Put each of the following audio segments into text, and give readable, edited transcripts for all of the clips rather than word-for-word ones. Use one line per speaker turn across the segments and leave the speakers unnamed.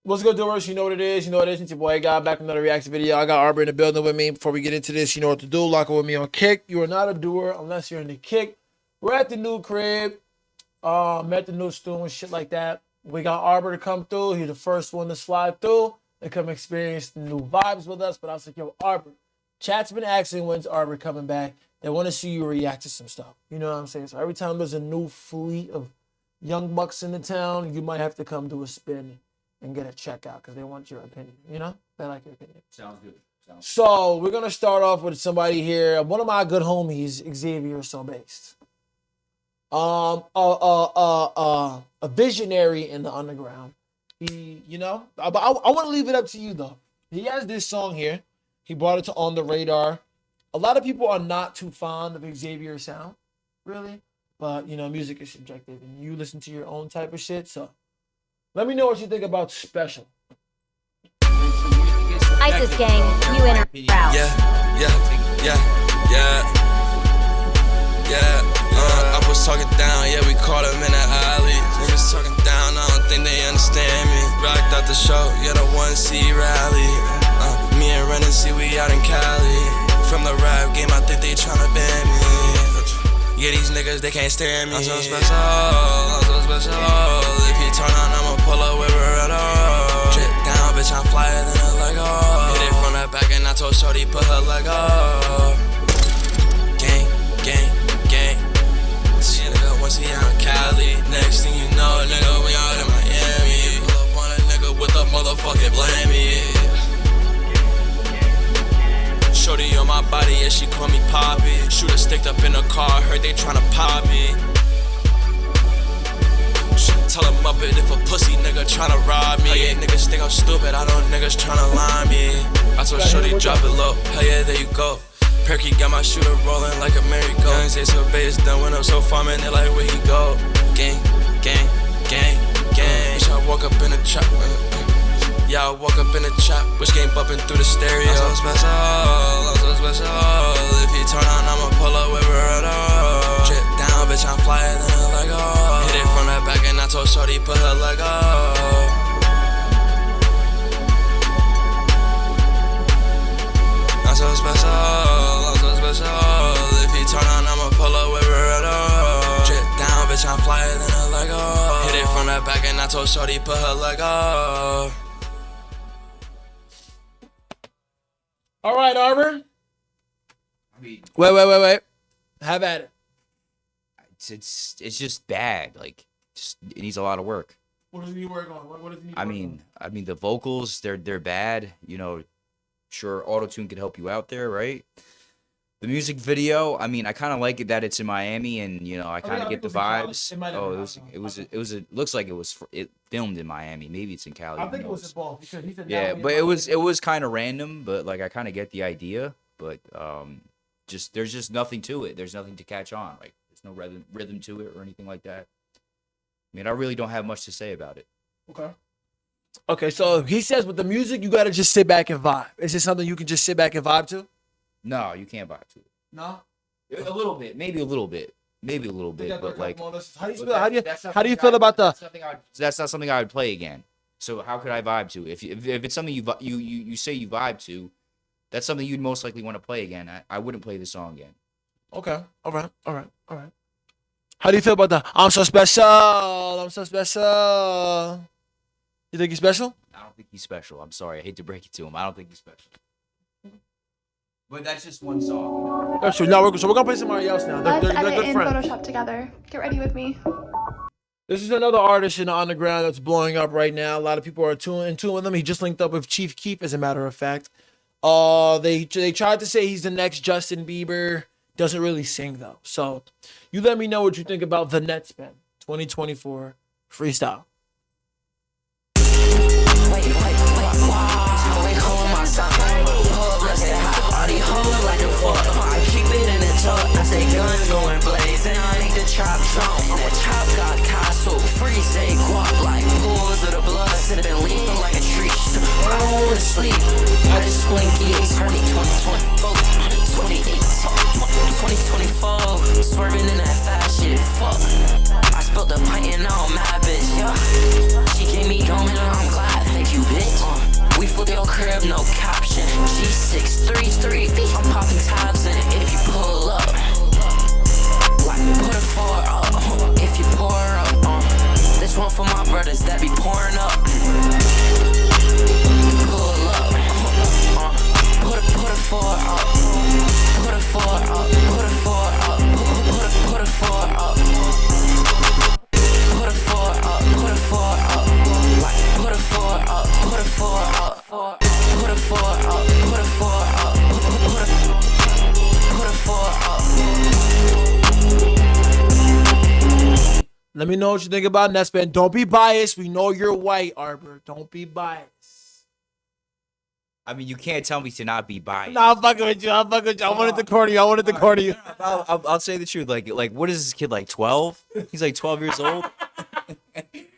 What's good, doers? You know what it is. You know what it is. It's your boy God back with another reaction video. I got Arber in the building with me. Before we get into this, you know what to do. Lock it with me on Kick. You are not a doer unless you're in the Kick. We're at the new crib. At the new stool and shit like that. We got Arber to come through. He's the first one to slide through and come experience the new vibes with us. But I was like, yo, Arber. Chat's been asking when's Arber coming back. They want to see you react to some stuff. You know what I'm saying? So every time there's a new fleet of young bucks in the town, you might have to come do a spin and get a checkout because they want your opinion. You know? They like your opinion.
Sounds good.
So we're going to start off with somebody here. One of my good homies, Xaviersobased. A visionary in the underground. He, you know, I want to leave it up to you though. He has this song here. He brought it to On the Radar. A lot of people are not too fond of Xavier's sound, really. But, you know, music is subjective and you listen to your own type of shit. So let me know what you think about Special.
ISIS gang, you in or out?
I was talking down, yeah, we caught him in the alley. Niggas talking down, I don't think they understand me. Rocked out the show, yeah, the 1C rally. Me and Ren and C, we out in Cali. From the rap game, I think they tryna ban me. Yeah, these niggas, they can't stand me. I'm so special, I'm so special. If you turn on, I'ma pull up with Beretta. Drip down, bitch, I'm flyer than a Lego. Hit it from the back and I told Shorty, put her leg up. Gang, gang, gang. See a nigga once he out in Cali. Next thing you know, nigga, we out in Miami. Pull up on a nigga with a motherfucking blammy. Shorty on my body, yeah, she call me Poppy. Shooter sticked up in the car, heard they tryna pop me. Tell a Muppet if a pussy nigga tryna rob me. Hell yeah, niggas think I'm stupid, I know niggas tryna lie me. I told Shorty drop it low, hell yeah, there you go. Perky got my shooter rolling like a merry-go. Xaviersobased done went up so far, man, they like where he go. Gang, gang, gang, gang. Bitch, I walk up in a trap. Yeah, I woke up in the trap, which game bumping through the stereo. I'm so special, I'm so special. If you turn on, I'ma pull up with Beretta. Drip down, bitch, I'm flyer than a Lego. Hit it from the back and I told Shorty, put her leg up. I'm so special, I'm so special. If you turn on, I'ma pull up with Beretta. Drip down, bitch, I'm flyer than a Lego. Hit it from the back and I told Shorty, put her leg up.
All right, Arber.
I mean,
Wait. Have at it.
it's just bad. Like, it needs a lot of work.
What does he need work on? What does he need
I mean, the vocals, they're bad. You know, sure, auto-tune could help you out there, right? The music video, I mean, I kind of like it that it's in Miami, and you know, I kind of get the vibes. It looks like it filmed in Miami. Maybe it's in Cali.
I think it was in both because he said
yeah, but it was kind of random. But like, I kind of get the idea. But there's just nothing to it. There's nothing to catch on. Like, there's no rhythm to it or anything like that. I mean, I really don't have much to say about it.
Okay, so he says with the music, you gotta just sit back and vibe. Is this something you can just sit back and vibe to?
No, you can't vibe to it.
No,
A little bit, maybe a little bit, but like,
how do you feel about the?
That's not something I would play again. So how could I vibe to? If it's something you say you vibe to, that's something you'd most likely want to play again. I wouldn't play the song again.
Okay, all right. How do you feel about the? I'm so special. You think he's special?
I don't think he's special. I'm sorry. I hate to break it to him. I don't think he's special. But that's just one song.
That's true. No, we're gonna play somebody else now. They're
Let's edit
good
in
friends.
Photoshop together. Get ready with me.
This is another artist in the underground that's blowing up right now. A lot of people are in tune with him. He just linked up with Chief Keef, as a matter of fact. They tried to say he's the next Justin Bieber. Doesn't really sing though. So you let me know what you think about the Netspend 2024 freestyle.
I keep it in the tuck. I say guns going blazing. I need the chop drum. And the chop got castle. Free say guap like pools of the blood. Sitting and leaping like a tree. I don't wanna sleep. I just blink it. 2024, 2024. Swerving in that fast shit. Fuck. I spilled the pint and now I'm mad bitch. Yeah. She gave me going and I'm glad. Thank you. 6'3", I'm popping tabs in if you pull up. Like, put a 4 up if you pour up. This one for my brothers that be pouring up. Pull up. Put a 4 up. Put a 4 up. Put a 4 up. Put a 4 up. Put a 4 up. Put a 4 up. Like, put a 4 up. Put a 4 up. Put a 4 up. Put a 4 up. Put a 4 up.
Let me know what you think about Netspend. Don't be biased. We know you're white, Arber. Don't be biased.
I mean, you can't tell me to not be biased.
Nah, I'm fucking with you. I wanted to corner you.
I'll say the truth. Like, what is this kid, like 12? He's like 12 years old.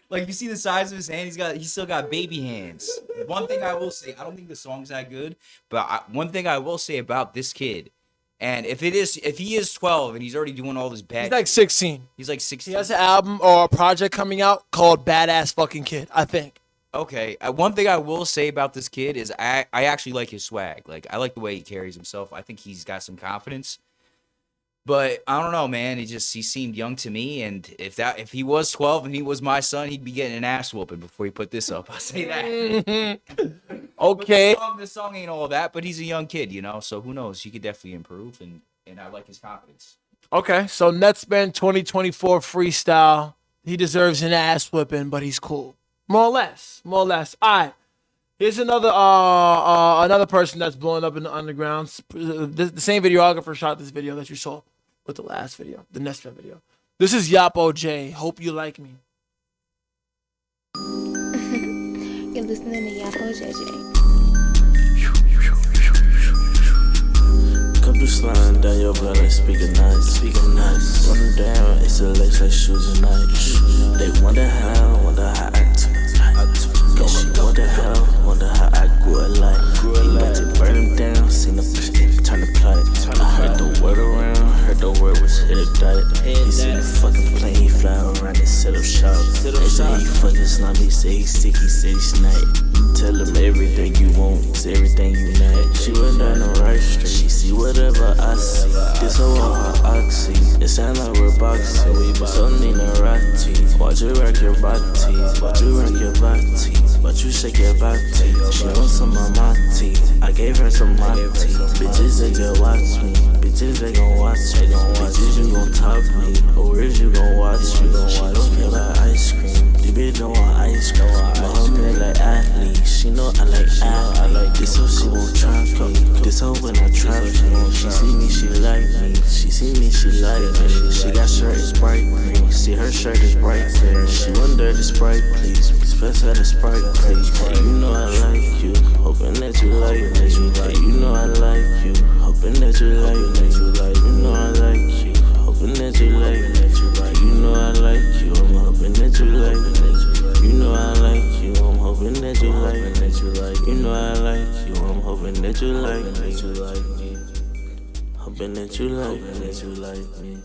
Like, you see the size of his hand. He's still got baby hands. One thing I will say, I don't think the song's that good, but one thing I will say about this kid, and if he is 12 and he's already doing all this bad,
He's like 16.
He's like 16.
He has an album or a project coming out called Badass Fucking Kid, I think.
Okay, one thing I will say about this kid is I actually like his swag. Like, I like the way he carries himself. I think he's got some confidence. But I don't know, man. He seemed young to me, and if he was 12 and he was my son, he'd be getting an ass whooping before he put this up. I'll say that.
Okay.
This song ain't all that, but he's a young kid, you know. So who knows? He could definitely improve, and I like his confidence.
Okay, so Netspend 2024 freestyle. He deserves an ass whipping, but he's cool. More or less. All right. Here's another person that's blowing up in the underground. The same videographer shot this video that you saw with the last video, the Netspend video. This is Yapo J. Hope you like me.
You're listening to YhapoJJ.
Cup is sliding down your blood like speaking nice. Running down, it's a lace like shoes and nights. They wonder how I took. Yeah, she wonder how I grew a life. About to burn them down, seen the bitch turn the plot. I heard the word around, heard the word was hit a diet. He seen the fucking plane, he fly around and set up shop. They say he fucking slime, he say he sick, he said he snipe. Tell him everything you want, it's everything you need. She went down the right street, she see whatever I see. This whole on her oxy, it sound like we're boxing. So Nina Ratti, watch you rock your body, watch you rock your body. But you shake your body, she wants some of my tea. I gave her some of my tea. Bitches, they just watch me. Bitches, they gon' watch me. Bitches, you gon' top me. Or is you gon' watch me? She don't feel like ice cream. The bitch don't want ice cream. My homie like athlete. She know I like athlete. This hoe she won't trap me. This hoe when I trap me. She see me, she like me. She see me, she like me. She got shirt is bright green. See her shirt is bright green. She wonder the Sprite, please. Pass her the Sprite, please. Hey, you know I like you. Hoping that you like me. Hey, you know I like you. Hoping that you like me. You know I like you. Hoping that you like me. You know I like you. I'm hoping that you like me. You know I like you. I'm hoping that you like me. You know I like you. I'm hoping that you like me. Hoping that you like me.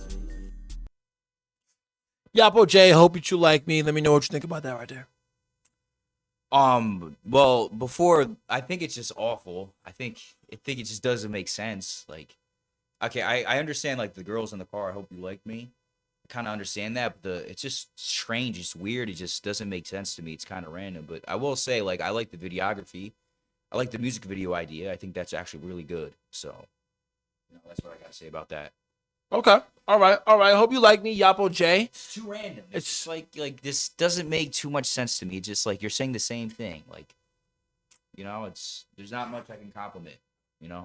Yapo J, hope you like me. Let me know what you think about that right there.
Well, before, I think it's just awful. I think it just doesn't make sense. Like, okay, I understand, like, the girls in the car, I hope you like me. I kind of understand that, but it's just strange. It's weird. It just doesn't make sense to me. It's kind of random. But I will say, like, I like the videography. I like the music video idea. I think that's actually really good. So, that's what I got to say about that.
Okay. All right. Hope you like me, Yapo J.
It's too random. It's just like this doesn't make too much sense to me. It's just like you're saying the same thing. Like, there's not much I can compliment,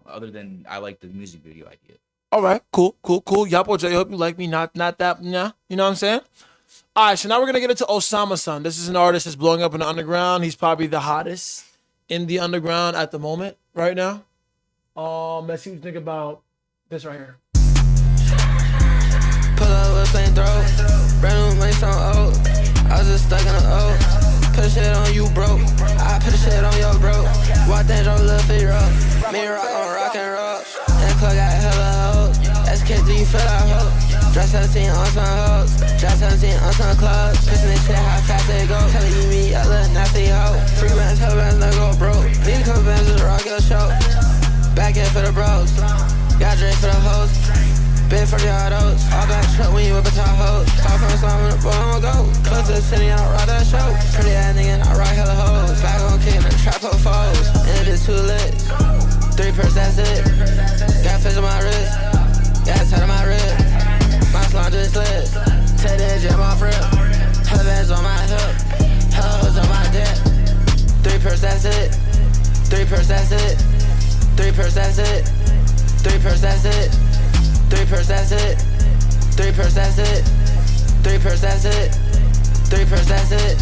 other than I like the music video idea.
All right. Cool. Yapo J, hope you like me. Not that, yeah. You know what I'm saying? All right. So now we're going to get into OsamaSon. This is an artist that's blowing up in the underground. He's probably the hottest in the underground at the moment right now. Let's see what you think about this right here.
Pull up with flamethrower, brand new money on old. I was just stuck in the old. Put shit on you, bro. I put shit on your bro. Walk that your little feet up. Me rock on rock and roll. That club got hella hoes. SKG, you feel like hoes. Dress 17 on some hoes. Dress 17 on some clothes. Pushing this shit, how fast it go. Tell you me, a little nasty hoe. Free bands, hell bands, no go broke. Need a couple bands, just rock your show. the bros. Got drink for the hoes. Been for the autos. All back truck when you whip a top hoes. Talk from some in the boy, I'ma go. Close to the city and I ride that show. Pretty ass nigga and I ride hella hoes. Back on kicking the trap up foes. And it is too lit. 3 purse, that's it. Got fish on my wrist. Got tight on my wrist. My slime just lit. Take that jam off rip. Hella bands on my hip. Hella hoes on my dick. 3 purse, that's it. 3 purse, that's it. 3 purse, that's it. 3 purse, that's it. 3 purse, that's it. 3 purse, that's it. 3 purse, that's it. 3 purse, that's it.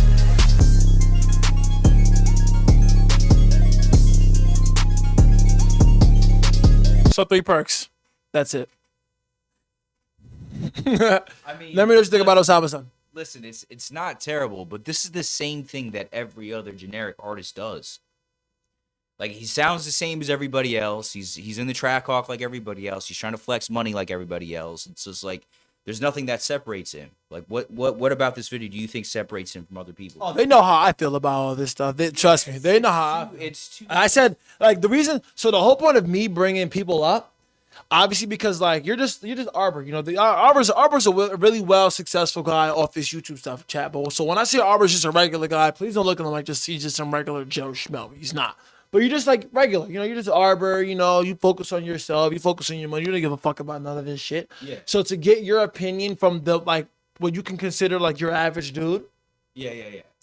So 3 perks. That's it.
I mean,
let me know what you think about OsamaSon.
Listen, it's not terrible, but this is the same thing that every other generic artist does. Like, he sounds the same as everybody else. He's in the track hawk like everybody else. He's trying to flex money like everybody else. It's just like there's nothing that separates him. Like, what about this video do you think separates him from other people?
Oh, they know how I feel about all this stuff. Trust me, they know how.
It's too.
I said, like, the reason. So the whole point of me bringing people up, obviously, because like you're just Arber. You know, Arber's a really well successful guy off this YouTube stuff, chat. But so when I say Arber's just a regular guy, please don't look at him like he's just some regular Joe Schmo. He's not. But you're just like regular, you know, you're just Arber, you know, you focus on yourself, you focus on your money, you don't give a fuck about none of this shit.
Yeah.
So to get your opinion from the, like, what you can consider like your average dude.
Yeah.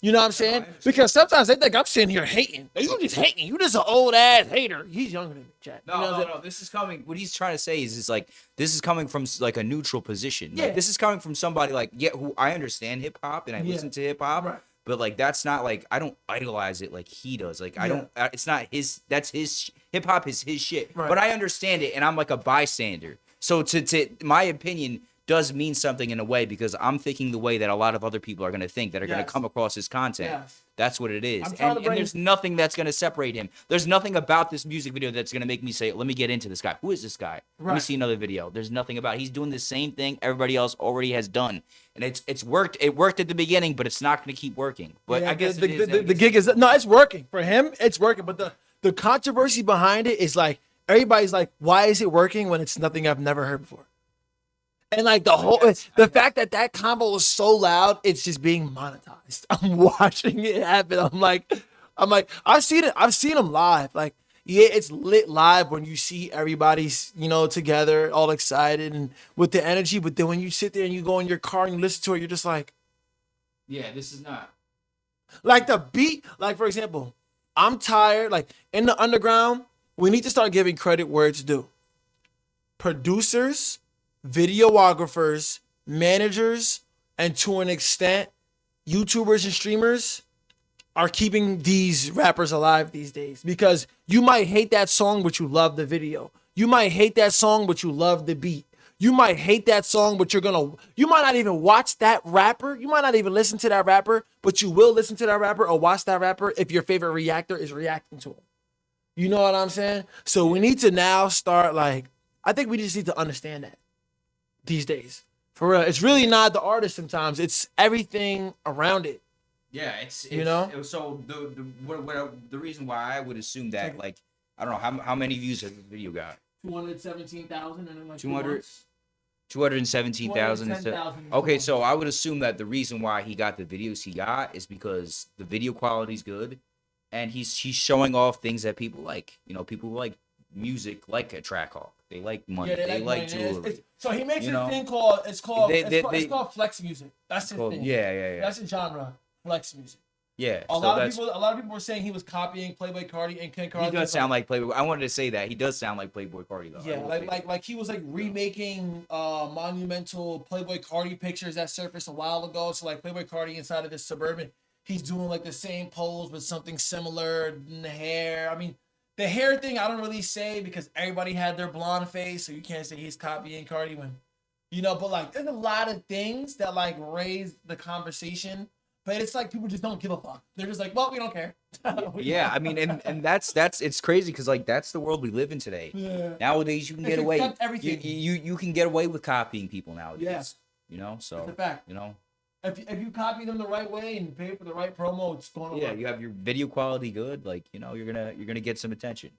You know what I'm saying? Because sometimes they think I'm sitting here hating. You just hating. You just an old ass hater. He's younger than me, chat.
No. This is coming. What he's trying to say is like, this is coming from like a neutral position. Like, this is coming from somebody like, who I understand hip hop and I listen to hip hop.
Right.
But like, that's not like, I don't idolize it like he does. Like, I don't, it's not his, that's his, hip hop is his shit.
Right.
But I understand it and I'm like a bystander. So to my opinion does mean something in a way because I'm thinking the way that a lot of other people are going to think that are going to come across his content.
Yes.
That's what it is. And there's nothing that's going to separate him. There's nothing about this music video that's going to make me say, let me get into this guy. Who is this guy?
Right.
Let me see another video. There's nothing about it. He's doing the same thing everybody else already has done. And it's worked. It worked at the beginning, but it's not going to keep working. But I guess
the gig is, no, it's working. For him, it's working. But the controversy behind it is like, everybody's like, why is it working when it's nothing I've never heard before? And like the fact that combo was so loud, it's just being monetized. I'm watching it happen. I'm like, I've seen it. I've seen them live. Like, yeah, it's lit live when you see everybody's, you know, together, all excited and with the energy. But then when you sit there and you go in your car and you listen to it, you're just like,
yeah, this is not.
Like the beat, like for example, I'm tired. Like in the underground, we need to start giving credit where it's due. Producers, videographers, managers, and to an extent, YouTubers and streamers are keeping these rappers alive these days because you might hate that song, but you love the video. You might hate that song, but you love the beat. You might hate that song, but you might not even watch that rapper. You might not even listen to that rapper, but you will listen to that rapper or watch that rapper if your favorite reactor is reacting to him. You know what I'm saying? So we need to now start like, I think we just need to understand that. These days, for real, it's really not the artist. Sometimes it's everything around it.
Yeah, it's
you know.
So the reason why I would assume that, like, I don't know how many views has the video got.
217,000 and then like
217,000. Okay, so I would assume that the reason why he got the videos he got is because the video quality's good, and he's showing off things that people like. You know, people who like music like a track hawk. They like money.
Yeah,
they like jewelry.
So he makes
this
thing called it's called flex music. That's his thing.
Yeah.
That's a genre, flex music.
Yeah.
A lot of people were saying he was copying Playboy Carti and Ken Cardi.
He does sound like Playboy. I wanted to say that he does sound like Playboy Carti though.
Yeah, like he was like remaking monumental Playboy Carti pictures that surfaced a while ago. So like Playboy Carti inside of this Suburban, he's doing like the same pose with something similar in the hair. I mean, the hair thing I don't really say because everybody had their blonde face, so you can't say he's copying Cardi when, you know. But like, there's a lot of things that like raise the conversation. But it's like people just don't give a fuck. They're just like, well, we don't care.
Yeah, I mean, and that's it's crazy because like that's the world we live in today.
Yeah.
Nowadays, you can get away.
Everything.
You can get away with copying people nowadays.
Yeah.
You know, so
that's a fact.
You know,
if you copy them the right way and pay for the right promo, it's going to work.
You have your video quality good. Like, you know, you're gonna get some attention.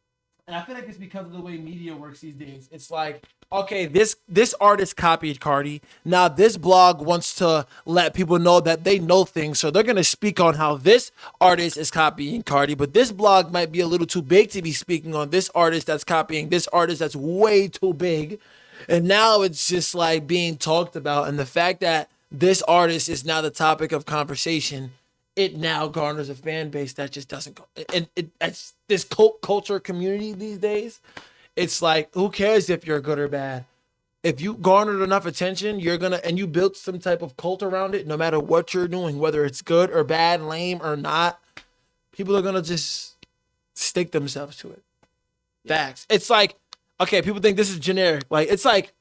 And I feel like it's because of the way media works these days. It's like, okay, this artist copied Cardi. Now this blog wants to let people know that they know things, so they're gonna speak on how this artist is copying Cardi. But this blog might be a little too big to be speaking on this artist that's copying this artist that's way too big. And now it's just like being talked about, and the fact that this artist is now the topic of conversation, it now garners a fan base that just doesn't go. And it's this culture community these days. It's like, who cares if you're good or bad? If you garnered enough attention, and you built some type of cult around it, no matter what you're doing, whether it's good or bad, lame or not, people are gonna just stick themselves to it. Facts. It's like, okay, people think this is generic. Like, it's like,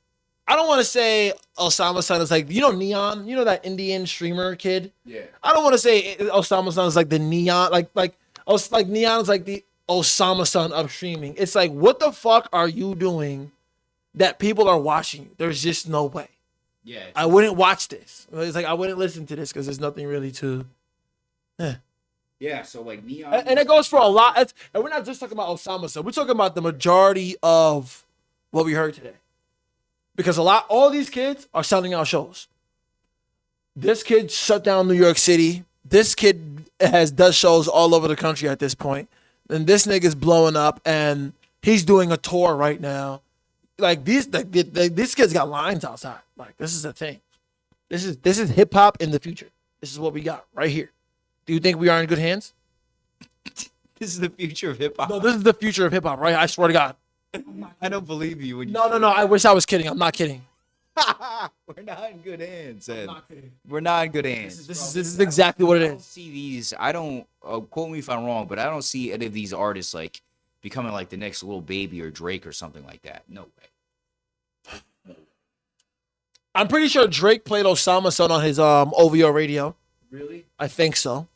I don't want to say OsamaSon is like, Neon, that Indian streamer kid.
Yeah.
I don't want to say OsamaSon is like the Neon, like Neon is like the OsamaSon of streaming. It's like, what the fuck are you doing that people are watching you? There's just no way.
Yeah.
I wouldn't watch this. It's like, I wouldn't listen to this because there's nothing really to.
Yeah, so like Neon.
And it goes for a lot. And we're not just talking about OsamaSon. We're talking about the majority of what we heard today. Because all these kids are selling out shows. This kid shut down New York City. This kid does shows all over the country at this point. And this nigga's blowing up, and he's doing a tour right now. Like these kids got lines outside. Like, this is the thing. This is hip hop in the future. This is what we got right here. Do you think we are in good hands?
This is the future of hip hop.
No, this is the future of hip hop, right? I swear to God.
I don't believe you when you
No. I wish I was kidding. I'm not kidding.
We're not in good hands, Ed.
not kidding.
We're not in good hands.
This is exactly what it
I don't
is.
see these. I don't quote me if I'm wrong, but I don't see any of these artists like becoming like the next Lil Baby or Drake or something like that. No way.
I'm pretty sure Drake played OsamaSon on his OVO radio.
Really?
I think so.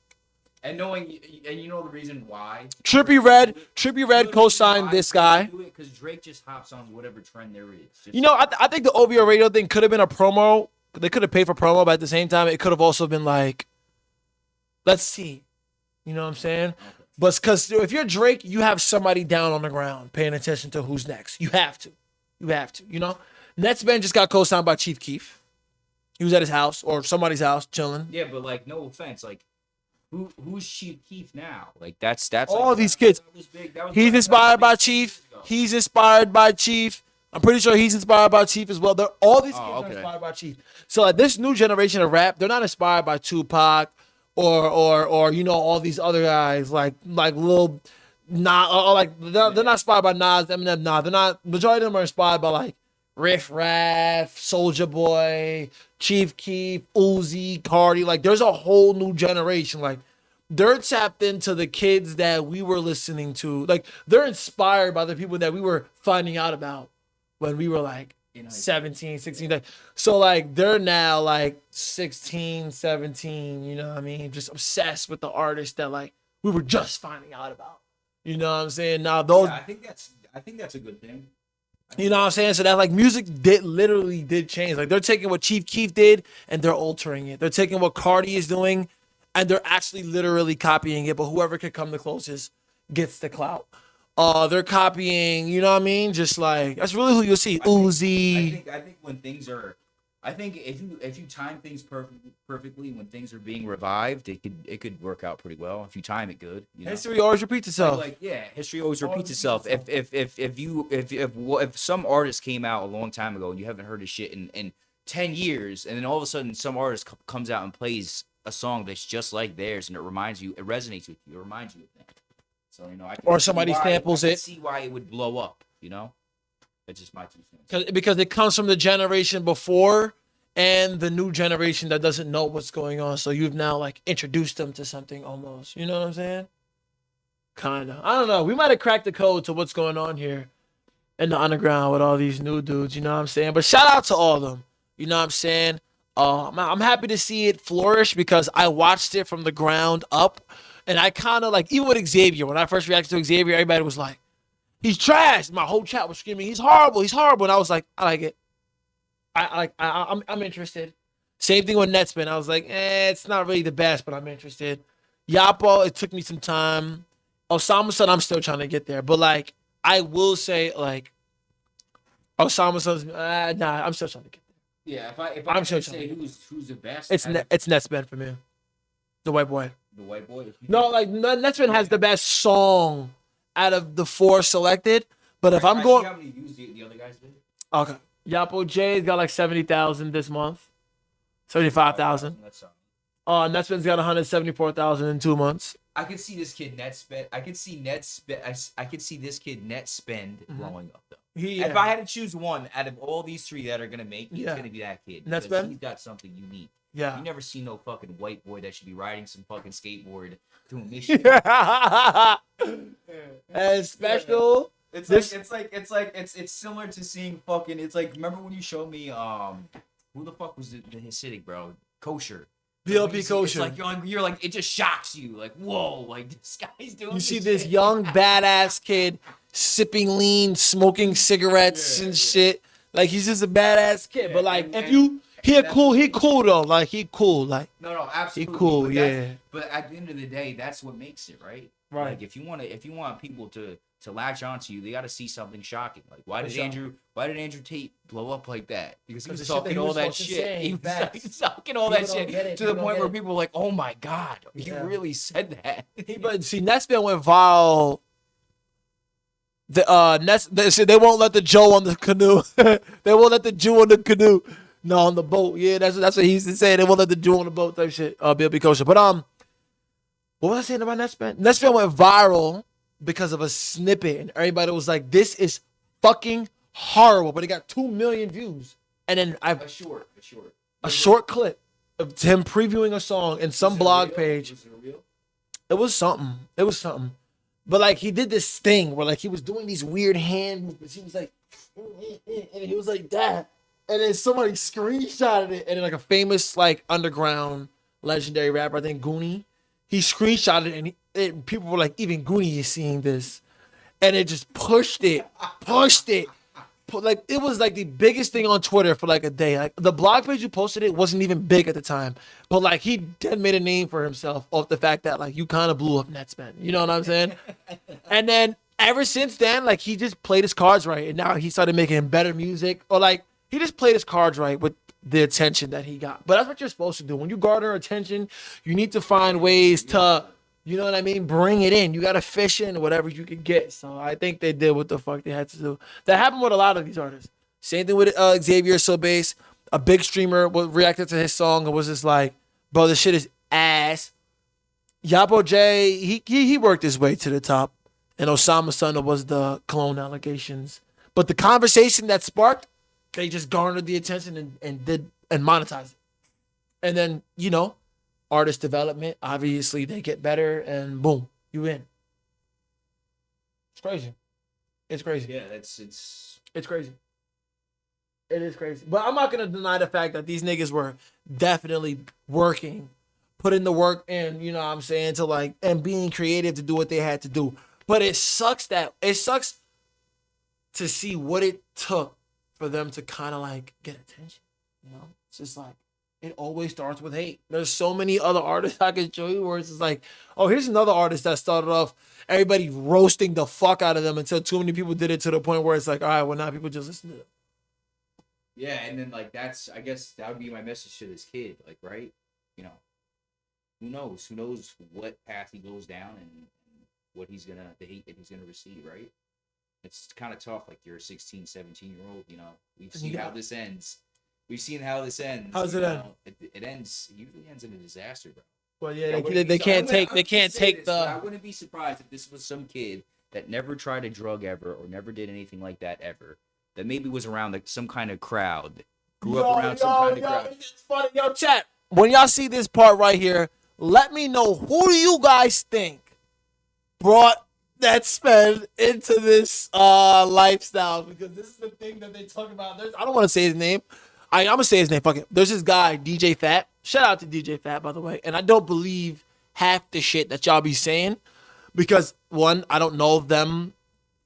And you know the reason why?
Trippie Redd co-signed this guy.
Because Drake just hops on whatever trend there is.
I think the OVO radio thing could have been a promo. They could have paid for promo, but at the same time, it could have also been like, let's see. You know what I'm saying? Okay. But because if you're Drake, you have somebody down on the ground paying attention to who's next. You have to. Netspend just got co-signed by Chief Keef. He was at his house or somebody's house chilling.
Yeah, but like, no offense, like, who's Chief Keef now? Like, that's
all
like,
these kids. He's inspired by Chief. He's inspired by Chief. I'm pretty sure he's inspired by Chief as well. All these kids are inspired by Chief. So like, this new generation of rap, they're not inspired by Tupac or all these other guys like Lil Nas, or like they're not inspired by Nas, Eminem. Nah, they're not. Majority of them are inspired by like Riff Raff, Soulja Boy, Chief Keef, Uzi, Cardi. Like, there's a whole new generation. Like, they're tapped into the kids that we were listening to. Like, they're inspired by the people that we were finding out about when we were like 17, 16. So like, they're now like 16, 17, you know what I mean? Just obsessed with the artists that like we were just finding out about. You know what I'm saying? Now those,
yeah, I think that's a good thing.
You know what I'm saying? So that like music literally did change. Like, they're taking what Chief Keef did and they're altering it. They're taking what Cardi is doing and they're actually literally copying it. But whoever can come the closest gets the clout. They're copying, you know what I mean? Just like, that's really who you'll see. Uzi.
I think when things are, I think if you time things perfectly when things are being revived, it could work out pretty well if you time it good. You know?
History always repeats itself.
Like, yeah, history always repeats itself. If some artist came out a long time ago and you haven't heard his shit in 10 years, and then all of a sudden some artist comes out and plays a song that's just like theirs, and it resonates with you, it reminds you of that. So or
somebody samples it.
See why it would blow up. That's just my 2 cents.
Because it comes from the generation before and the new generation that doesn't know what's going on. So you've now like introduced them to something almost. You know what I'm saying? Kinda. I don't know. We might have cracked the code to what's going on here in the underground with all these new dudes. You know what I'm saying? But shout out to all of them. You know what I'm saying? I'm happy to see it flourish because I watched it from the ground up. And I kind of like, even with Xavier, when I first reacted to Xavier, everybody was like, he's trash. My whole chat was screaming, he's horrible. And I was like, I like it. I'm interested. Same thing with Netspend. I was like, it's not really the best, but I'm interested. Yapo, it took me some time. OsamaSon, I'm still trying to get there. But like, I will say like OsamaSon's. Nah, I'm still trying to get there.
Yeah, if I
I'm
had
sure
to say who's the best,
It's Netspend for me. The white boy.
the white boy.
No, like Netspend has the best song out of the 4 selected. But if I'm going,
how many views the other guys did?
okay, Yapo J's got like 70,000 this month, 75,000. Netspend's got 174,000 in 2 months.
I could see this kid Netspend. I could see Netspend. I could see this kid Netspend blowing up though. If I had to choose one out of all these 3 that are gonna make, it's gonna be that kid.
Netspend?
He's got something unique.
Yeah.
You never see no fucking white boy that should be riding some fucking skateboard doing this shit.
And special.
It's similar to seeing fucking. It's like, remember when you showed me who the fuck was the Hasidic bro? Kosher.
BLP Kosher.
It's like you're like, it just shocks you. Like, whoa, like this guy's doing.
You see this young badass kid sipping lean, smoking cigarettes and shit. Like he's just a badass kid. But like he cool though. Like he cool. Like
no, absolutely.
He cool,
But at the end of the day, that's what makes it, right?
Right.
Like if you want people to latch onto you, they got to see something shocking. Like why did Andrew Tate blow up like that? Because he was talking all that shit. He was talking all that shit to the point where people were like, "Oh my god, he really said that."
But see, Netspend went viral. They won't let the Joe on the canoe. They won't let the Jew on the canoe. No, on the boat. Yeah, that's what he used to say. They won't let the Jew on the boat type shit. BLP Kosher. But what was I saying about Netspend? Netspend went viral because of a snippet, and everybody was like, "This is fucking horrible." But it got 2 million views, and then a short clip of him previewing a song in some blog page.
Was it real?
It was something. But like he did this thing where like he was doing these weird hand movements. He was like, and he was like that, and then somebody screenshotted it, and then like a famous like underground legendary rapper, I think Goonie, he screenshotted it, and people were like, even Goonie is seeing this, and it just pushed it. Like it was like the biggest thing on Twitter for like a day. Like the blog page who posted it wasn't even big at the time, but like he then made a name for himself off the fact that like you kind of blew up Netspend. You know what I'm saying? And then ever since then, like he just played his cards right, and now he started making better music, or like he just played his cards right with the attention that he got. But that's what you're supposed to do when you garner attention. You need to find ways to, you know what I mean, bring it in. You got to fish in whatever you can get. So I think they did what the fuck they had to do. That happened with a lot of these artists. Same thing with Xaviersobased. A big streamer reacted to his song and was just like, bro, this shit is ass. Yapo J, he worked his way to the top. And OsamaSon was the clone allegations. But the conversation that sparked, they just garnered the attention and monetized it. And then, you know, artist development, obviously they get better and boom, you in. It's crazy.
Yeah, it's
crazy. It is crazy. But I'm not gonna deny the fact that these niggas were definitely working, putting the work in, you know what I'm saying, to like, and being creative to do what they had to do. But it sucks to see what it took for them to kind of like get attention. You know, it's just like, it always starts with hate. There's so many other artists I can show you where it's just like, oh, here's another artist that started off everybody roasting the fuck out of them until too many people did it to the point where it's like, all right, well, now people just listen to them.
Yeah, and then like I guess that would be my message to this kid, like, right? You know, who knows what path he goes down and what the hate that he's gonna receive, right? It's kind of tough. Like, you're a 16, 17-year-old, you know, we've seen how this ends. We've seen how this ends.
How's it end?
It usually ends in a disaster, bro.
Well, yeah, they can't take the.
I wouldn't be surprised if this was some kid that never tried a drug ever or never did anything like that ever. That maybe was around like some kind of crowd, grew up around some kind of crowd.
It's funny, yo, chat. When y'all see this part right here, let me know who do you guys think brought Netspend into this lifestyle, because this is the thing that they talk about. I don't want to say his name. I'm gonna say his name. Fuck it. There's this guy, DJ Fat. Shout out to DJ Fat, by the way. And I don't believe half the shit that y'all be saying, because one, I don't know them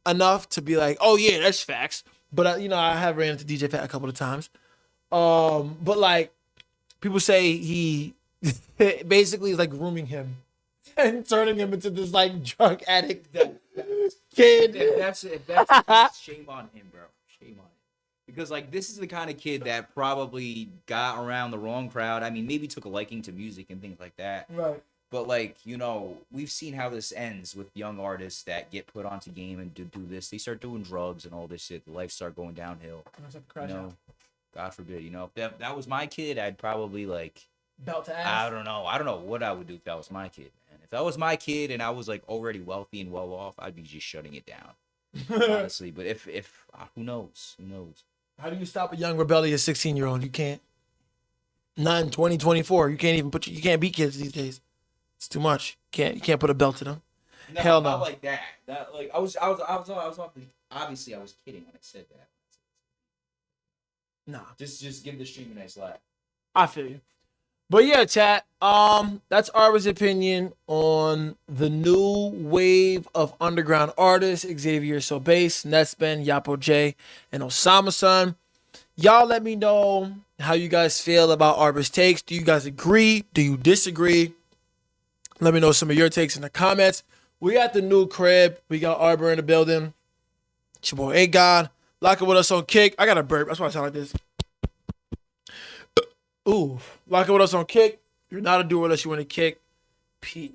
enough to be like, oh yeah, that's facts. But I have ran into DJ Fat a couple of times. But like, people say he basically is like grooming him and turning him into this like drug addict. Kid.
If that's the case, shame on him, bro. Shame on him. Because like this is the kind of kid that probably got around the wrong crowd. I mean, maybe took a liking to music and things like that.
Right.
But like, you know, we've seen how this ends with young artists that get put onto game and do this. They start doing drugs and all this shit. The life start going downhill. You know, God forbid. You know, if that was my kid, I'd probably like
belt to ass.
I don't know what I would do if that was my kid, man. If that was my kid and I was like already wealthy and well off, I'd be just shutting it down. Honestly. But if who knows? Who knows?
How do you stop a young rebellious 16-year-old? You can't. Not in 2024. You can't even you can't beat kids these days. It's too much. You can't put a belt to them.
No,
Hell no.
not like that. That like I was obviously I was kidding when I said that.
Nah.
Just give the stream a nice laugh.
I feel you. But yeah, chat. That's Arber's opinion on the new wave of underground artists: Xaviersobased, Netspend, Yapo J, and OsamaSon. Y'all let me know how you guys feel about Arber's takes. Do you guys agree? Do you disagree? Let me know some of your takes in the comments. We at the new crib. We got Arber in the building. It's your boy A-God. Lock it with us on Kick. I got a burp. That's why I sound like this. Ooh. Lock it with us on Kick. You're not a doer unless you want to kick. Peace.